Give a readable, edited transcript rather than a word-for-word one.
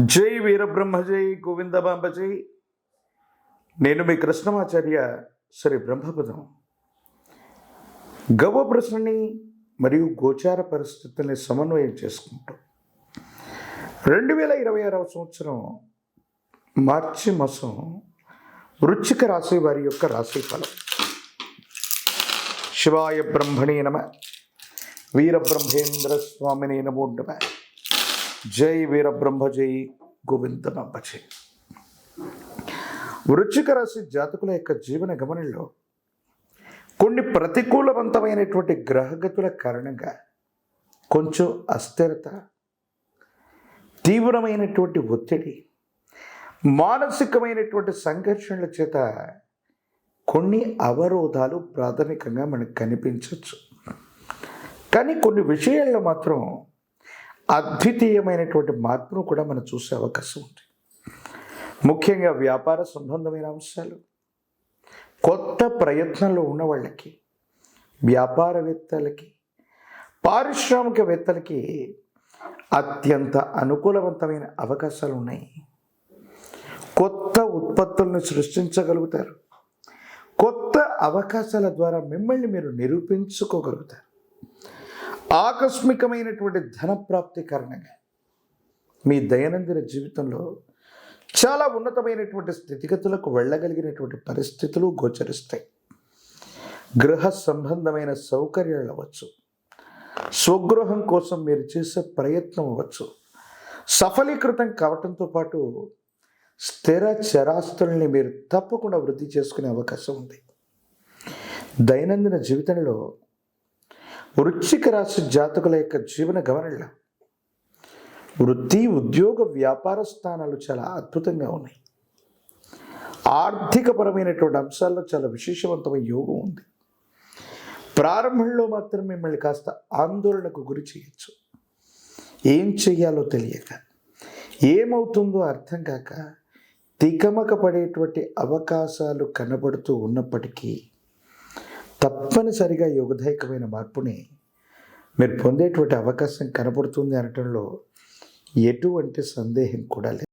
జై వీరబ్రహ్మ జై గోవిందమాంబ జై. నేను మీ కృష్ణమాచార్య శ్రీ బ్రహ్మపదం. గవ ప్రశ్నని మరియు గోచార పరిస్థితుల్ని సమన్వయం చేసుకుంటూ 2026 సంవత్సరం మార్చి మాసం వృశ్చిక రాశి వారి యొక్క రాశి ఫలం. శివాయ బ్రహ్మణే నమ, వీరబ్రహ్మేంద్ర స్వామినే నమో నమ. జై వీరబ్రహ్మ జై గోవిందమాంబ జై. వృశ్చిక రాశి జాతకుల యొక్క జీవన గమనంలో కొన్ని ప్రతికూలవంతమైనటువంటి గ్రహగతుల కారణంగా కొంచెం అస్థిరత, తీవ్రమైనటువంటి ఒత్తిడి, మానసికమైనటువంటి సంఘర్షణల చేత కొన్ని అవరోధాలు ప్రాథమికంగా మనకు కనిపించవచ్చు. కానీ కొన్ని విషయాల్లో మాత్రం అద్వితీయమైనటువంటి మార్పును కూడా మనం చూసే అవకాశం ఉంది. ముఖ్యంగా వ్యాపార సంబంధమైన అంశాలు, కొత్త ప్రయత్నంలో ఉన్న వాళ్ళకి, వ్యాపారవేత్తలకి, పారిశ్రామికవేత్తలకి అత్యంత అనుకూలవంతమైన అవకాశాలు ఉన్నాయి. కొత్త ఉత్పత్తులను సృష్టించగలుగుతారు. కొత్త అవకాశాల ద్వారా మిమ్మల్ని మీరు నిరూపించుకోగలుగుతారు. ఆకస్మికమైనటువంటి ధనప్రాప్తి కారణంగా మీ దైనందిన జీవితంలో చాలా ఉన్నతమైనటువంటి స్థితిగతులకు వెళ్ళగలిగినటువంటి పరిస్థితులు గోచరిస్తాయి. గృహ సంబంధమైన సౌకర్యాలు అవ్వచ్చు, స్వగృహం కోసం మీరు చేసే ప్రయత్నం అవ్వచ్చు, సఫలీకృతం కావటంతో పాటు స్థిర చరాస్తుల్ని మీరు తప్పకుండా వృద్ధి చేసుకునే అవకాశం ఉంది. దైనందిన జీవితంలో వృశ్చిక రాశి జాతకుల యొక్క జీవన గమనంలో వృత్తి, ఉద్యోగ, వ్యాపార స్థానాలు చాలా అద్భుతంగా ఉన్నాయి. ఆర్థికపరమైనటువంటి అంశాల్లో చాలా విశేషవంతమైన యోగం ఉంది. ప్రారంభంలో మాత్రం మిమ్మల్ని కాస్త ఆందోళనకు గురి చేయొచ్చు. ఏం చెయ్యాలో తెలియక, ఏమవుతుందో అర్థం కాక తికమక పడేటువంటి అవకాశాలు కనబడుతూ ఉన్నప్పటికీ తప్పనిసరిగా యోగదాయకమైన మార్పుని మీరు పొందేటువంటి అవకాశం కనబడుతుంది అనటంలో ఎటువంటి సందేహం కూడా లేదు.